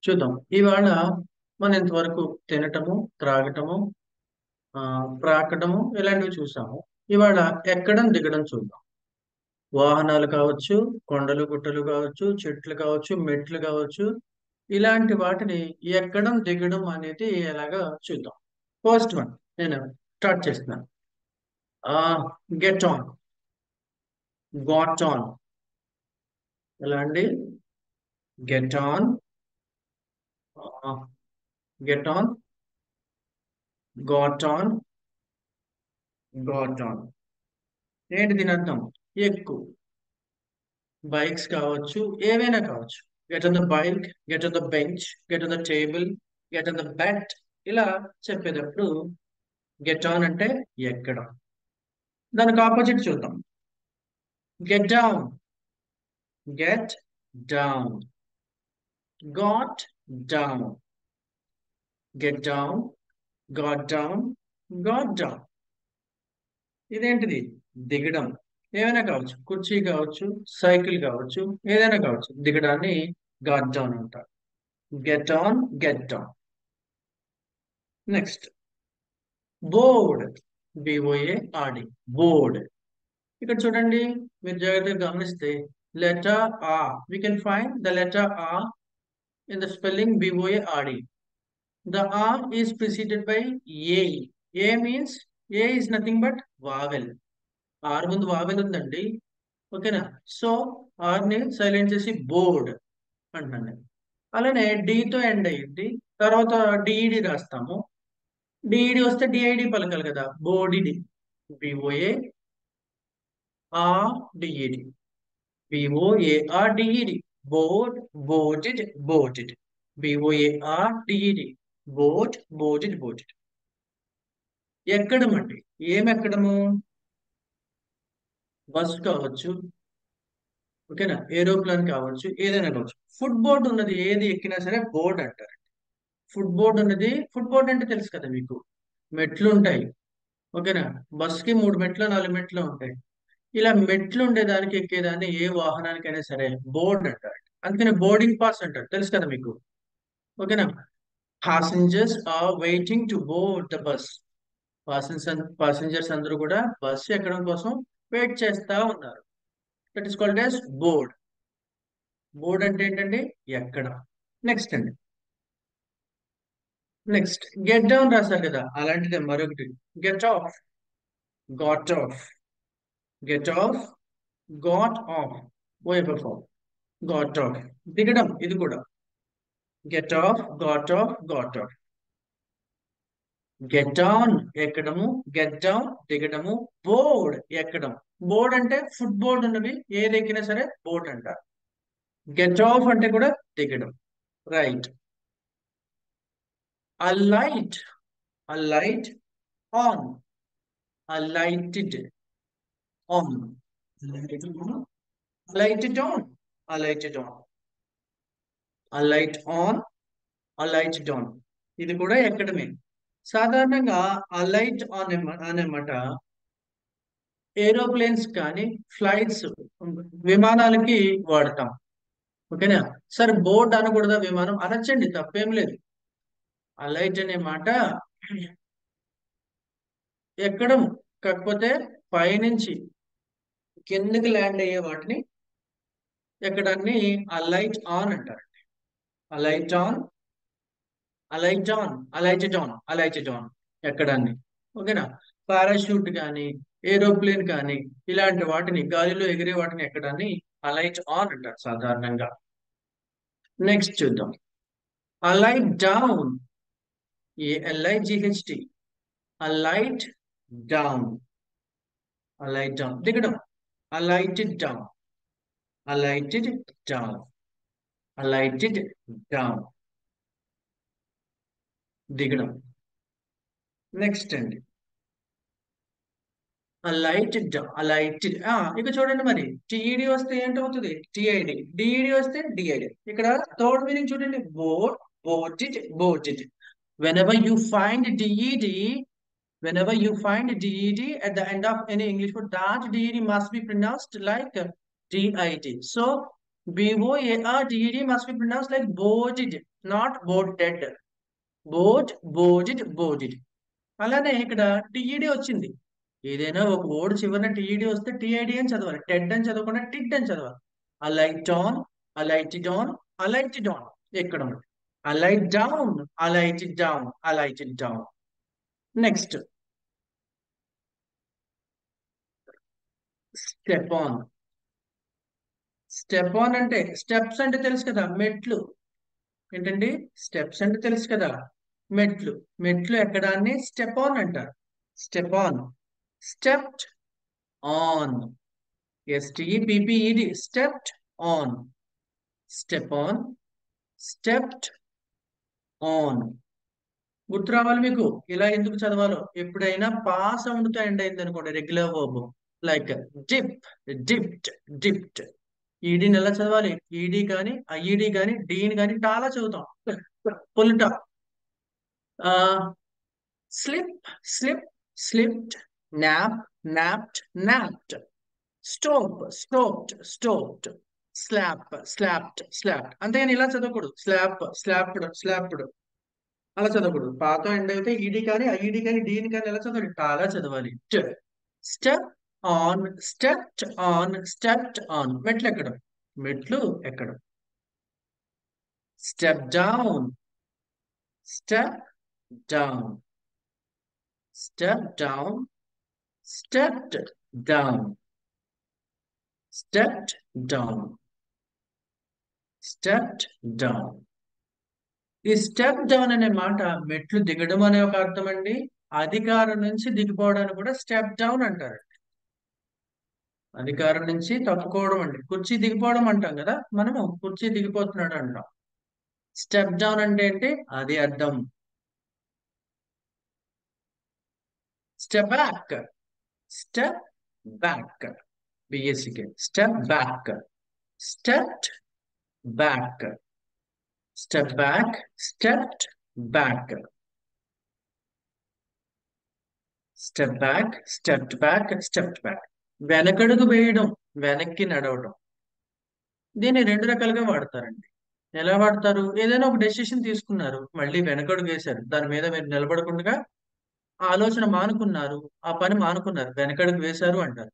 చూద్దాం. ఇవాళ మనం ఇంతవరకు తినటము, త్రాగటము, ప్రాకటము ఇలాంటివి చూసాము. ఇవాళ ఎక్కడం, దిగడం చూద్దాం. వాహనాలు కావచ్చు, కొండలు, గుట్టలు కావచ్చు, చెట్లు కావచ్చు, మెట్లు కావచ్చు, ఇలాంటి వాటిని ఎక్కడం, దిగడం అనేది ఎలాగా చూద్దాం. ఫస్ట్ వన్ నేను స్టార్ట్ చేస్తున్నాను. Get on, got on. ఎలా అండి? Get on, get on, got on, got on. ఏంటి దీని అర్థం? ఎక్కు. బైక్స్ కావచ్చు, ఏవైనా కావచ్చు. Get on the bike, get on the bench, get on the table, get on the bed. ఇలా చెప్పేటప్పుడు గెట్ ఆన్ అంటే ఎక్కడం. దానికి ఆపోజిట్ చూద్దాం. Get down, get down, got down, get down, got down, got down. ఇదేంటిది? దిగడం. ఏమైనా కావచ్చు, కుర్చీ కావచ్చు, సైకిల్ కావచ్చు, ఏదైనా కావచ్చు. దిగడాన్ని గాట్ డౌన్ అంటారు. Get on, get down. Next board, B O A R D, board. ఇక్కడ చూడండి, మీరు జాగ్రత్తగా గమనిస్తే లెటర్ ఆ, we can find the letter R in the spelling BOARD. The R is preceded by A. A means A is nothing but vowel. R ముందు vowel ఉందండి. ఓకేనా? So R ని సైలెంట్ చేసి బోర్డ్ అంటున్నాను. అలానే D తో end అయ్యింది. తర్వాత డిఈడి రాస్తాము. డిఈడి వస్తే డిఐడి పలకాలి కదా, బోర్డిడి. BOA ఆర్డిఈడి, బిఓఏఆర్డిఈడి, board, boarded, boarded, బిఓఏఆర్డిఈడి, board, boarded, boarded. ఎక్కడం అండి. ఏం ఎక్కడము? బస్ కావచ్చు, ఓకేనా, ఏరోప్లేన్ కావచ్చు, ఏదైనా కావచ్చు. ఫుట్ బోర్డ్ ఉన్నది ఏది ఎక్కినా సరే బోర్డ్ అంటారు. ఫుట్ బోర్డ్ ఉన్నది, ఫుట్ బోర్డ్ అంటే తెలుసు కదా మీకు, మెట్లు ఉంటాయి. ఓకేనా? బస్ కి 3 మెట్లు 4 మెట్లు ఉంటాయి. ఇలా మెట్లు ఉండేదానికి ఎక్కేదాన్ని ఏ వాహనానికైనా సరే బోర్డ్ అంటారు. అందుకని బోర్డింగ్ పాస్ అంటారు, తెలుసు కదా మీకు. ఓకేనా? Passengers are waiting to board the bus. Passengers అందరూ కూడా బస్సు ఎక్కడం కోసం వెయిట్ చేస్తా ఉన్నారు. That is called as board. Board అంటే ఏంటండి? ఎక్కడం. నెక్స్ట్ అండి, నెక్స్ట్ గెట్ డౌన్ రాశారు కదా, అలాంటిదే మరొకటి. Get off, got off, get off, got off, O F, got off. దిగడం, ఇది కూడా get off, got off, got off. Get on ఎక్కడము, గెట్ డౌన్ దిగడము, బోర్డ్ ఎక్కడం. బోర్డ్ అంటే ఫుట్ బోర్డ్ ఉన్నవి ఏది ఎక్కినా సరే బోర్డ్ అంటారు. గెట్ ఆఫ్ అంటే కూడా దిగడం. Right. Alight, alight on, alighted on, alighted on, alighted on, alight on, alighted on. ఇది కూడా ఎక్కడమే. సాధారణంగా అలైట్ ఆన్ అనేమాట ఏరోప్లేన్స్ కానీ ఫ్లైట్స్, విమానాలకి వాడతాం. ఓకేనా? సరే బోర్డ్ అనకూడదా? విమానం అనొచ్చండి, తప్పేం లేదు. అలైట్ అనే మాట ఎక్కడం, కాకపోతే పైనుంచి కిందకి ల్యాండ్ అయ్యే వాటిని ఎక్కడాన్ని అలైట్ ఆన్ అంటారు. Alight on, alight on, alighted on, alighted on ఎక్కడాన్ని. ఓకేనా? పారాషూట్ కానీ, ఏరోప్లేన్ కానీ, ఇలాంటి వాటిని, గాలిలో ఎగిరే వాటిని ఎక్కడాన్ని అలైట్ ఆన్ అంటారు సాధారణంగా. నెక్స్ట్ చూద్దాం. Alight down, A L I G H T, alight down, alight down దిగడం. Alighted down, alighted down, alighted down దిగడం. నెక్స్ట్ అండి, అలైటెడ్, అలైటెడ్. ఇక చూడండి, మరి టిఈడి వస్తే ఏంటవుతుంది? టిఐడి. డిఈడి వస్తే డిఐడి. ఇక్కడ థర్డ్ మీనింగ్ చూడండి, board, boarded, boarded. whenever you find DED, whenever you find DED at the end of any English word, that DED must be pronounced like DID. So BOARDED must be pronounced like boarded, not boarded. Boarded. అలానే ఇక్కడ టిఈడి వచ్చింది. ఏదైనా ఒక word చివరిన టిఈడి వస్తే టిఐడి అని చదవాలి. Ted అని చదవకుండా టిడ్ అని చదవాలి. Alight on, alighted on, alighted on. ఎక్కడ ఉంది? Alight down, alighted down, alighted down. Next step on. Step on అంటే స్టెప్స్ అంటే తెలుసు కదా, మెట్లు. ఏంటండి? స్టెప్స్ అంటే తెలుసు కదా, మెట్లు. మెట్లు ఎక్కడాన్ని స్టెప్ ఆన్ అంటారు. Step on. Stepped on. STEPPED. Stepped on. Step on, stepped on. గుర్తు రావాలి మీకు ఇలా ఎందుకు చదవాలో. ఎప్పుడైనా పా సౌండ్ తో ఎండ్ అయింది అనుకోండి regular verb, like dip, dipped, dipped. ఈడీని ఎలా చదవాలి? ఈడీ కానీ ఐఈడి కానీ డీని కానీ టాలా చదువుతాం. పుల్ట. Slip, slip, slipped. Nap, napped, napped. Stop, stopped, stopped. Slap, slapped, slapped. అంతేగాని ఇలా చదవకూడదు. Slap, slapped, slapped. అలా చదవకూడదు. పాతో ఎండ్ అయితే ఈడీ కానీ ఐఈడి కానీ డీని కానీ ఎలా చదవాలి? టాలా చదవాలి. Step on, stepped on, stepped on. మెట్లు ఎక్కడం, మెట్లు ఎక్కడం. Step down, step down, step down, stepped down, stepped down, stepped down. ఈ స్టెప్ డౌన్ అనే మాట మెట్లు దిగడం అనే ఒక అర్థం అండి. అధికారం నుంచి దిగిపోవడానికి కూడా స్టెప్ డౌన్ అంటారు. అధికారం నుంచి తప్పుకోవడం అండి. కుర్చీ దిగిపోవడం అంటాం కదా, మనము కుర్చీ దిగిపోతున్నాడు అంటాం. స్టెప్ డౌన్ అంటే ఏంటి? అది అర్థం. Step back, step back. బిఎస్సికి step back, stepped back, step back, stepped back, step back, stepped back, stepped back. వెనకడుగు వేయడం, వెనక్కి నడవడం. దీన్ని రెండు రకాలుగా వాడతారండి. ఎలా వాడతారు? ఏదైనా ఒక డెసిషన్ తీసుకున్నారు, మళ్ళీ వెనకడుగు వేశారు, దాని మీద మీరు నిలబడకుండా ఆ ఆలోచన మానుకున్నారు, ఆ పని మానుకున్నారు, వెనకడుగు వేశారు అంటారు.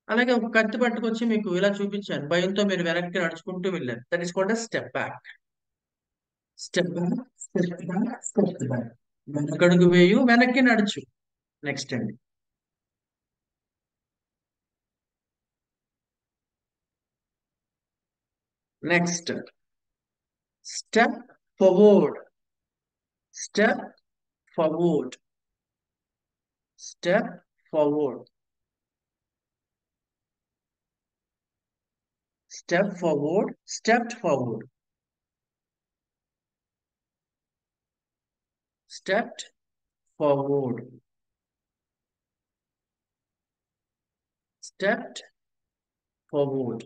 అలాగే ఒక కత్తి పట్టుకొచ్చి మీకు ఇలా చూపించాను, భయంతో మీరు వెనక్కి నడుచుకుంటూ వెళ్ళారు. That is called step back. Step back, step back, step back. వెనకడుగు వేయు, వెనక్కి నడుచు. నెక్స్ట్ అండి. Next step forward. Step forward. Step forward. Step forward, stepped forward. Stepped forward, stepped forward.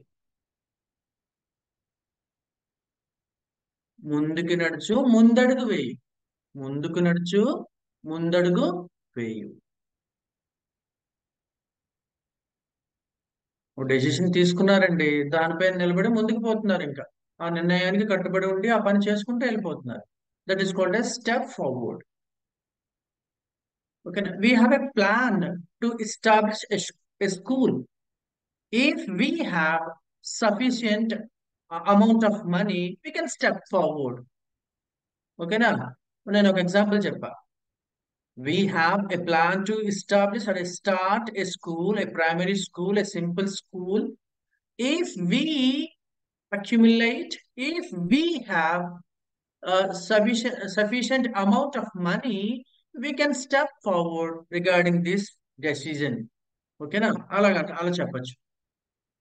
ముందుకు నడుచు, ముందడుగు వేయి. ముందుకు నడుచు, ముందడుగు వేయు. ఓ డెసిషన్ తీసుకున్నారండి, దానిపైన నిలబడి ముందుకు పోతున్నారు. ఇంకా ఆ నిర్ణయానికి కట్టుబడి ఉండి ఆ పని చేసుకుంటూ వెళ్ళిపోతున్నారు. That is called a step forward. Okay, we have a plan to establish a school. If we have sufficient amount of money, we can step forward. ఓకేనా? నేను ఒక ఎగ్జాంపుల్ చెప్పా. We have a plan to establish or start a school, a primary school, a simple school. If we accumulate, if we have sufficient amount of money, we can step forward regarding this decision. ఓకేనా? అలా చెప్పచ్చు.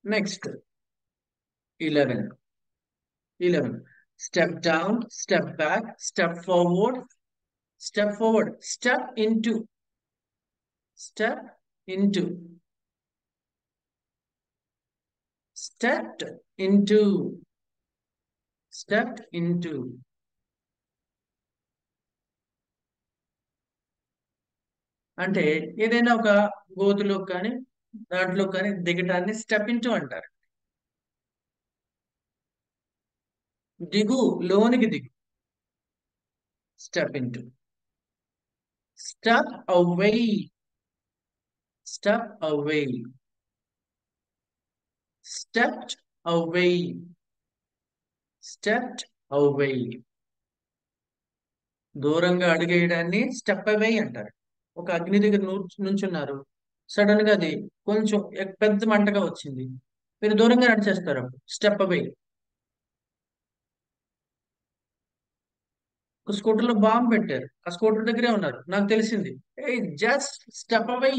Next 11. 11. Step down, step back, step forward, step forward, step into, step into, stepped into, stepped into. అంటే ఏదైనా ఒక గోతులో కానీ దాంట్లో కానీ దిగటాన్ని స్టెప్ ఇంటూ అంటారు. దిగు, లోనికి దిగు. Step into. Step away. Step away. Stepped away. Stepped away. దూరంగా అడుగేయడాన్ని స్టెప్ అవే అంటారు. ఒక అగ్ని దగ్గర నుంచున్నారు. సడన్ గా అది కొంచెం పెద్ద మంటగా వచ్చింది. మీరు దూరంగా నడిచేస్తారు. స్టెప్ అవే. ఒక స్కూటర్ లో బాంబు పెట్టారు. ఆ స్కూటర్ దగ్గరే ఉన్నారు. నాకు తెలిసింది. ఏ జస్ట్ స్టెప్ అవే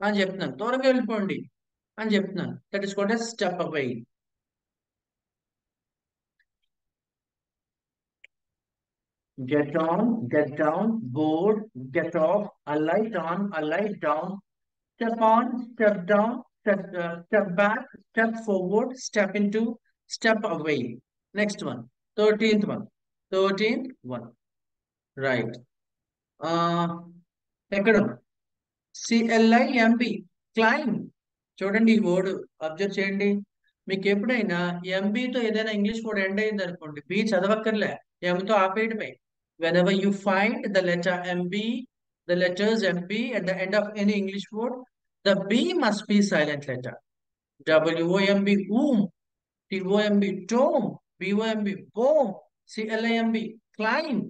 అని చెప్తున్నాను. దూరంగా వెళ్ళిపోండి అని చెప్తున్నాను. That is called step away. Get on, get down, board, get off, alight on, alight down, step on, step down, step back, step forward, step into, step away. Next one, 13th one. 13th one. Right. Uh, ఎక్కడం. CLIMB. Claim. చూడండి ఈ word observe చేయండి. మీకు ఎప్పుడైనా ఎంబీతో ఏదైనా English word end అయింది అనుకోండి, B చదవక్కర్లే, ఎంతో ఆపేయడమే. Whenever you find the letter MB, the letters MB at the end of any English word, the B must be silent letter. WOMB, womb. TOMB, tomb. BOMB, bomb. CLIMB, climb.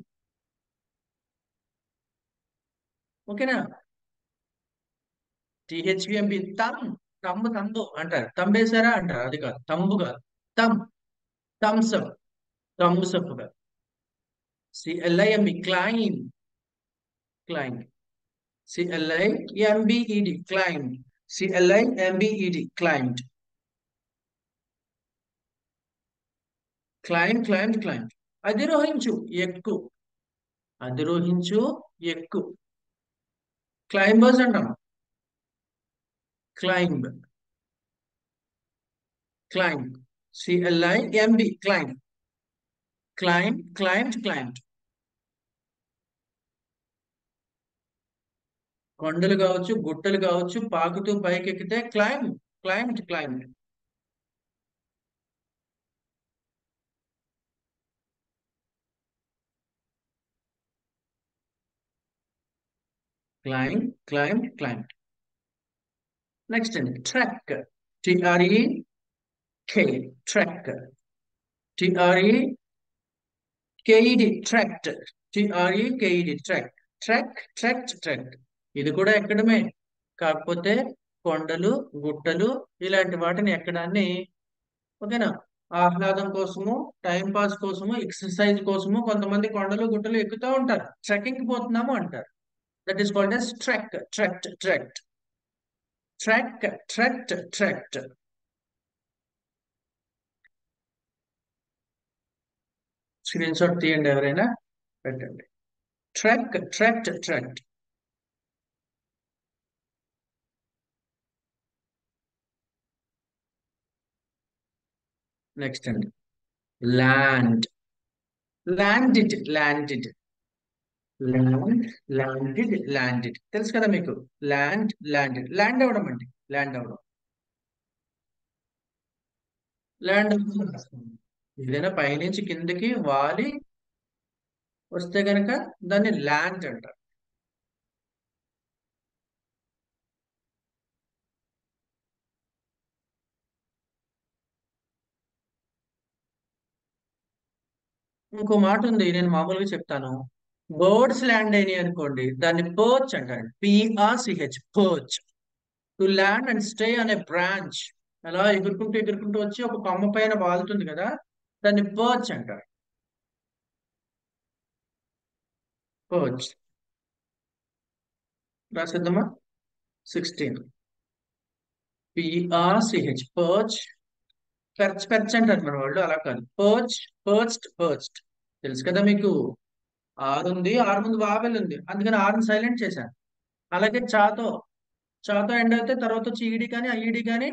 ఓకేనా? THVMB, thumb. Thumb thumb అంటారు. తంబేశారా అంటారు. అది కాదు, thumb కాదు. Thumb. Thumbs up. Thumbs up కాదు. CLIMB, climb. Climb. CLIMBED, climbed. CLIMBED, climbed. Climb, climbed, climbed. అధిరోహించు, ఎక్కు. అధిరోహించు, ఎక్కు. క్లైంబర్స్ అంటాం. Climb. Climb. CLIMB, climb. Climb, climbed, climbed. కొండలు కావచ్చు, గుట్టలు కావచ్చు, పాకుతూ పైకెక్కితే climb. Climbed, climbed. Climb, climb, climbed. Next అండి, trek. TREK, trek. TREKED, trekked. TREKED, trek. Trek, trekked, trek. ఇది కూడా ఎక్కడమే. కాకపోతే కొండలు, గుట్టలు ఇలాంటి వాటిని ఎక్కడాన్ని, ఓకేనా, ఆహ్లాదం కోసము, టైం పాస్ కోసము, ఎక్సర్సైజ్ కోసము కొంతమంది కొండలు గుట్టలు ఎక్కుతూ ఉంటారు. ట్రెక్కింగ్ పోతున్నాము అంటారు. That is called as trek. Trekked, trekked. Trek, trekked, trekked. Screenshot తీయండి ఎవరైనా, పెట్టండి. Trek, trekked, trekked. నెక్స్ట్ అండి, land. Landed, landed. Land, landed, landed. తెలుసు కదా మీకు. ల్యాండ్, ల్యాండిడ్. ల్యాండ్ అవ్వడం అండి. ల్యాండ్ అవ్వడం. ల్యాండ్ ఏదైనా పైనుంచి కిందకి వాలి వస్తే గనక దాన్ని ల్యాండ్ అంటారు. ఇంకో మాట ఉంది, నేను మామూలుగా చెప్తాను. బర్డ్స్ ల్యాండ్ అయినాయి అనుకోండి, దాన్ని పర్చ్ అంటారు. PRCH, parch. To land and stay అనే బ్రాంచ్. అలా ఎగురుకుంటూ ఎగురుకుంటూ వచ్చి ఒక కొమ్మ పైన వాలుతుంది కదా, దాన్ని పర్చ్ అంటారు. పర్చ్. రాసిద్దామా? 16. PRCH, perch. పెర్చ్, పెర్చ్ అంటారు మన వాళ్ళు, అలా కాదు. Perch, perched, perched. తెలుసు కదా మీకు. ఆరు ఉంది, ఆరు ముందు వావెల్ ఉంది, అందుకని ఆరుని సైలెంట్ చేశాను. అలాగే చాతో. చాతో ఎండ్ అయితే తర్వాత వచ్చి ఈడి కానీ ఐడి కానీ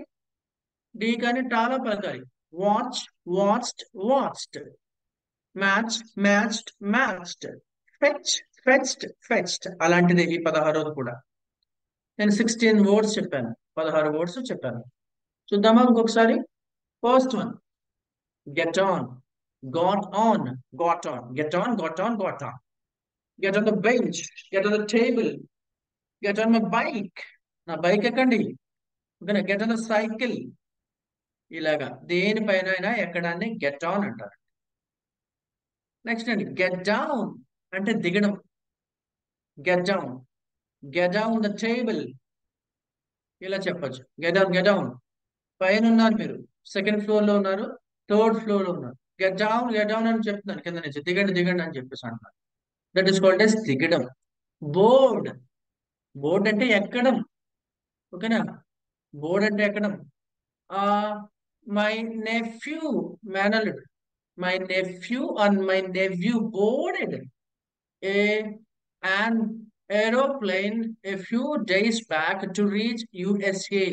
డి కానీ టాలో పలకాలి. Watch, watched, watched. Match, matched, matched. Fetch, fetched, fetched. అలాంటిది ఈ 16వ కూడా. నేను 16 వర్డ్స్ చెప్పాను, 16 వర్డ్స్ చెప్పాను. చూద్దామా ఇంకొకసారి. First one, get on. Got on, got on, get on, got on, got on. Get on the bench, get on the table, get on my bike. నా bike ఎక్కండి. ఓకేనా, గెట్ ఆన్ ద సైకిల్. ఇలాగా దేనిపైన అయినా ఎక్కడాన్ని get on అంటారు. Next అండి, get down అంటే దిగడం. Get down, get down the table, ఇలా చెప్పొచ్చు. గెట్ డౌన్, పైన ఉన్నారు మీరు, సెకండ్ ఫ్లోర్ లో ఉన్నారు, థర్డ్ ఫ్లోర్ లో ఉన్నారు. గెట్ డౌన్ అని చెప్తున్నాను కింద నుంచి, దిగండి దిగండి అని చెప్పేసి అంటున్నాను. దట్ ఈస్ కాల్డ్ ఎస్ దిగడం. బోర్డ్, బోర్డ్ అంటే ఎక్కడం. ఓకేనా, బోర్డ్ అంటే ఎక్కడం. ఆ మై నెఫ్యూ, మేనల్లుడు, my nephew and my nephew boarded A an aeroplane a few days back to reach USA.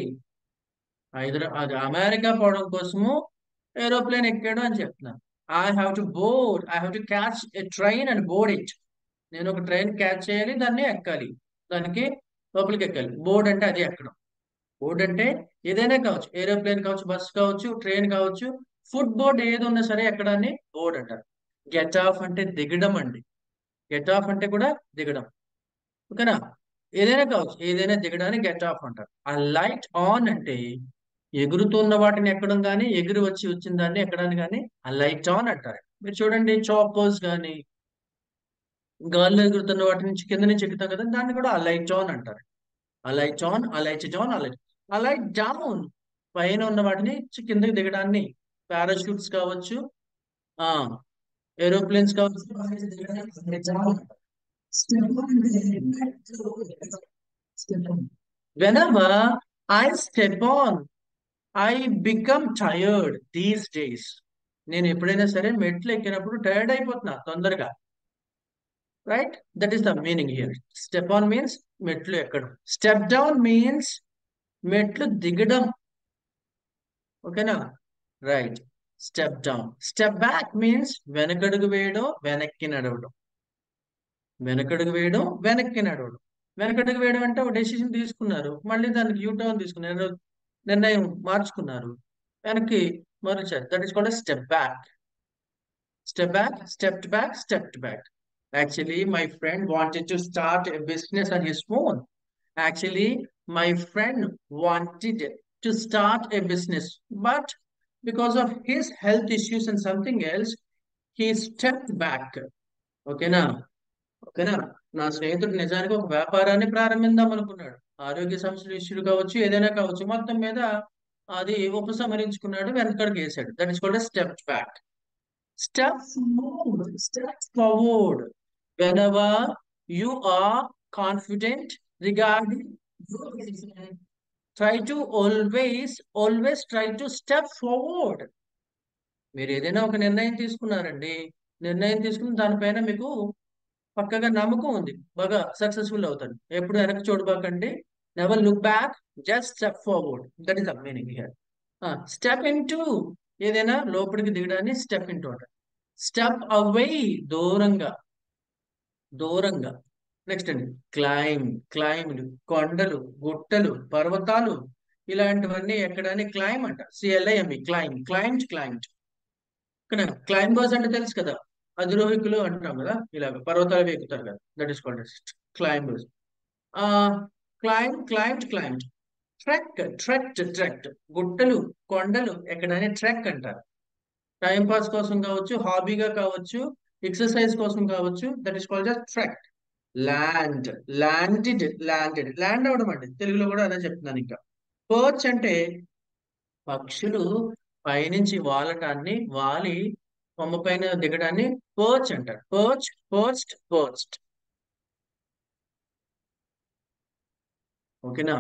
అది అమెరికా పోవడం కోసము ఏరోప్లేన్ ఎక్కాడు అని చెప్తున్నాను. I have to catch a train and board it. నేను ఒక ట్రైన్ క్యాచ్ చేయాలి, దాన్ని ఎక్కాలి, దానికి లోపలికి ఎక్కాలి. బోర్డ్ అంటే అది ఎక్కడం. బోర్డ్ అంటే ఏదైనా కావచ్చు, ఏరోప్లేన్ కావచ్చు, బస్ కావచ్చు, ట్రైన్ కావచ్చు, ఫుడ్ బోర్డ్ ఏది ఉన్నా సరే ఎక్కడాన్ని బోర్డ్ అంటారు. గెట్ ఆఫ్ అంటే దిగడం అండి. గెట్ ఆఫ్ అంటే కూడా దిగడం. ఓకేనా, ఏదైనా కావచ్చు, ఏదైనా దిగడానికి గెట్ ఆఫ్ అంటారు. ఆ లైట్ ఆన్ అంటే ఎగురుతున్న వాటిని ఎక్కడం కానీ, ఎగురు వచ్చిన దాన్ని ఎక్కడానికి కానీ ఆ లైట్ ఆన్ అంటారు. మీరు చూడండి, చాపర్స్ కానీ, గాల్లో ఎగురుతున్న వాటి నుంచి కింద నుంచి ఎక్కుతాం కదా, దాన్ని కూడా ఆ లైట్ ఆన్ అంటారు. ఆ లైట్ ఆన్, ఆ లైట్ డౌన్, ఆ లైట్ డౌన్, పైన ఉన్న వాటిని కిందకి దిగడాన్ని. పారాషూట్స్ కావచ్చు, ఆ ఏరోప్లేన్స్ కావచ్చు. Whenever I step on, I become tired these days. నేను ఎప్పుడైనా సరే మెట్లు ఎక్కినప్పుడు టైర్డ్ అయిపోతున్నా తొందరగా. Right, that is the meaning here. Step on means మెట్లు ఎక్కడం. స్టెప్ డౌన్ మీన్స్ మెట్లు దిగడం. ఓకేనా, right. Step down. Step back means వెనకడుగు వేయడం, వెనక్కి నడవడం. వెనకడుగు వేయడం, వెనక్కి నడవడం. వెనకడుగు వేయడం అంటే ఒక డెసిషన్ తీసుకున్నారు, మళ్ళీ దానికి యూటర్న్ తీసుకున్నారు, నిర్ణయం మార్చుకున్నారు, వెనక్కి మరొచ్చారు. That is called step back. Step back, stepped back, stepped back. Actually, my friend wanted to start a business on his own. Actually, my friend wanted to start a business, but because of his health issues and something else, he stepped back. ఓకేనా, ఓకేనా. నా స్నేహితుడు నిజానికి ఒక వ్యాపారాన్ని ప్రారంభిద్దాం అనుకున్నాడు. ఆరోగ్య సమస్యలు ఇష్యూలు కావచ్చు, ఏదైనా కావచ్చు, మొత్తం మీద అది ఉపసంహరించుకున్నాడు, వెనకడికి వేసాడు. That is called step back. Step forward, step forward. Whenever you are confident regarding your vision, try to always try to step forward. మీరు ఏదైనా ఒక నిర్ణయం తీసుకున్నారండి, నిర్ణయం తీసుకుని దానిపైన మీకు పక్కగా నమ్మకం ఉంది, బాగా సక్సెస్ఫుల్ అవుతారు. ఎప్పుడు వెనక్కి చూడబాకండి. Never look back, just step forward. That is the meaning here. Step into, ఏదైనా లోపలికి దిగడాన్ని స్టెప్ ఇన్ టు అంటారు. స్టెప్ అవే, దూరంగా, దూరంగా. నెక్స్ట్ అండి, క్లైమ్లు, కొండలు, గుట్టలు, పర్వతాలు, ఇలాంటివన్నీ ఎక్కడాన్ని క్లైమ్ అంట. CLIME, climbed. ఇక్కడ క్లైంబర్స్ అంటే తెలుసు కదా, అధిరోహికులు అంటాం కదా, ఇలాగ పర్వతాలు ఎక్కుతారు కదా, దట్ ఈస్ కాల్డ్ క్లైంబర్స్. ఆ క్లైమ్డ్. ట్రెక్ట్, గుట్టలు, కొండలు ఎక్కడాన్ని ట్రెక్ అంటారు. టైం పాస్ కోసం కావచ్చు, హాబీగా కావచ్చు, ఎక్సర్సైజ్ కోసం కావచ్చు, that is called trek. Land, land అవడం అండి, తెలుగులో కూడా అదే చెప్తున్నాను. ఇంకా పర్చ్ అంటే పక్షులు పైనుంచి వాలటాన్ని, వాలి కొమ్మ పైన దిగడాన్ని పర్చ్ అంటారు. పర్చ్డ్. ఓకేనా.